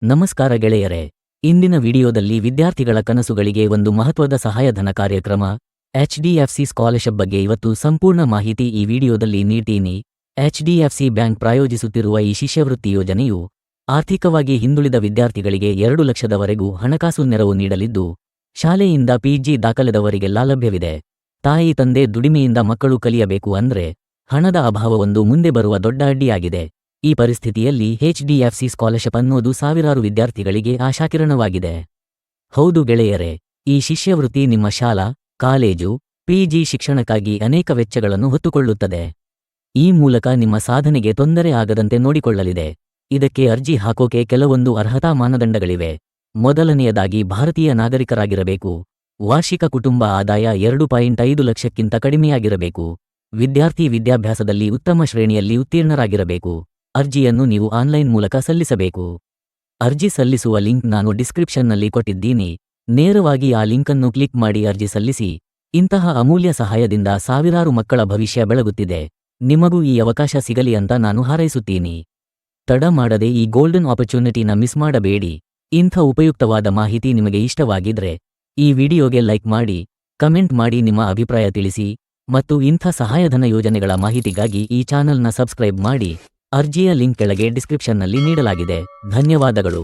ನಮಸ್ಕಾರ ಗೆಳೆಯರೇ, ಇಂದಿನ ವಿಡಿಯೋದಲ್ಲಿ ವಿದ್ಯಾರ್ಥಿಗಳ ಕನಸುಗಳಿಗೆ ಒಂದು ಮಹತ್ವದ ಸಹಾಯಧನ ಕಾರ್ಯಕ್ರಮ HDFC ಸ್ಕಾಲರ್ಶಿಪ್ ಬಗ್ಗೆ ಇವತ್ತು ಸಂಪೂರ್ಣ ಮಾಹಿತಿ ಈ ವಿಡಿಯೋದಲ್ಲಿ ನೀಡ್ತೀನಿ. HDFC ಬ್ಯಾಂಕ್ ಪ್ರಾಯೋಜಿಸುತ್ತಿರುವ ಈ ಶಿಷ್ಯವೃತ್ತಿ ಯೋಜನೆಯು ಆರ್ಥಿಕವಾಗಿ ಹಿಂದುಳಿದ ವಿದ್ಯಾರ್ಥಿಗಳಿಗೆ 2 ಲಕ್ಷದವರೆಗೂ ಹಣಕಾಸು ನೆರವು ನೀಡಲಿದ್ದು, ಶಾಲೆಯಿಂದ PG ದಾಖಲೆದವರಿಗೆಲ್ಲ ಲಭ್ಯವಿದೆ. ತಾಯಿ ತಂದೆ ದುಡಿಮೆಯಿಂದ ಮಕ್ಕಳು ಕಲಿಯಬೇಕು ಅಂದ್ರೆ ಹಣದ ಅಭಾವವೊಂದು ಮುಂದೆ ಬರುವ ದೊಡ್ಡ ಅಡ್ಡಿಯಾಗಿದೆ. ಈ ಪರಿಸ್ಥಿತಿಯಲ್ಲಿ HDFC ಸ್ಕಾಲರ್ಶಿಪ್ ಅನ್ನೋದು ಸಾವಿರಾರು ವಿದ್ಯಾರ್ಥಿಗಳಿಗೆ ಆಶಾಕಿರಣವಾಗಿದೆ. ಹೌದು ಗೆಳೆಯರೇ, ಈ ಶಿಷ್ಯವೃತ್ತಿ ನಿಮ್ಮ ಶಾಲಾ, ಕಾಲೇಜು, PG ಶಿಕ್ಷಣಕ್ಕಾಗಿ ಅನೇಕ ವೆಚ್ಚಗಳನ್ನು ಹೊತ್ತುಕೊಳ್ಳುತ್ತದೆ. ಈ ಮೂಲಕ ನಿಮ್ಮ ಸಾಧನೆಗೆ ತೊಂದರೆ ಆಗದಂತೆ ನೋಡಿಕೊಳ್ಳಲಿದೆ. ಇದಕ್ಕೆ ಅರ್ಜಿ ಹಾಕೋಕೆ ಕೆಲವೊಂದು ಅರ್ಹತಾ ಮಾನದಂಡಗಳಿವೆ. ಮೊದಲನೆಯದಾಗಿ ಭಾರತೀಯ ನಾಗರಿಕರಾಗಿರಬೇಕು. ವಾರ್ಷಿಕ ಕುಟುಂಬ ಆದಾಯ 2.5 ಲಕ್ಷಕ್ಕಿಂತ ಕಡಿಮೆಯಾಗಿರಬೇಕು. ವಿದ್ಯಾರ್ಥಿ ವಿದ್ಯಾಭ್ಯಾಸದಲ್ಲಿ ಉತ್ತಮ ಶ್ರೇಣಿಯಲ್ಲಿ ಉತ್ತೀರ್ಣರಾಗಿರಬೇಕು. ಅರ್ಜಿಯನ್ನು ನೀವು ಆನ್ಲೈನ್ ಮೂಲಕ ಸಲ್ಲಿಸಬೇಕು. ಅರ್ಜಿ ಸಲ್ಲಿಸುವ ಲಿಂಕ್ ನಾನು ಡಿಸ್ಕ್ರಿಪ್ಷನ್ನಲ್ಲಿ ಕೊಟ್ಟಿದ್ದೀನಿ. ನೇರವಾಗಿ ಆ ಲಿಂಕನ್ನು ಕ್ಲಿಕ್ ಮಾಡಿ ಅರ್ಜಿ ಸಲ್ಲಿಸಿ. ಇಂತಹ ಅಮೂಲ್ಯ ಸಹಾಯದಿಂದ ಸಾವಿರಾರು ಮಕ್ಕಳ ಭವಿಷ್ಯ ಬೆಳಗುತ್ತಿದೆ. ನಿಮಗೂ ಈ ಅವಕಾಶ ಸಿಗಲಿ ಅಂತ ನಾನು ಹಾರೈಸುತ್ತೀನಿ. ತಡ ಮಾಡದೆ ಈ ಗೋಲ್ಡನ್ ಆಪರ್ಚುನಿಟಿನ ಮಿಸ್ ಮಾಡಬೇಡಿ. ಇಂಥ ಉಪಯುಕ್ತವಾದ ಮಾಹಿತಿ ನಿಮಗೆ ಇಷ್ಟವಾಗಿದ್ರೆ ಈ ವಿಡಿಯೋಗೆ ಲೈಕ್ ಮಾಡಿ, ಕಮೆಂಟ್ ಮಾಡಿ ನಿಮ್ಮ ಅಭಿಪ್ರಾಯ ತಿಳಿಸಿ ಮತ್ತು ಇಂಥ ಸಹಾಯಧನ ಯೋಜನೆಗಳ ಮಾಹಿತಿಗಾಗಿ ಈ ಚಾನಲ್ನ ಸಬ್ಸ್ಕ್ರೈಬ್ ಮಾಡಿ. ಅರ್ಜಿಯ ಲಿಂಕ್ ಕೆಳಗೆ ಡಿಸ್ಕ್ರಿಪ್ಷನ್ನಲ್ಲಿ ನೀಡಲಾಗಿದೆ. ಧನ್ಯವಾದಗಳು.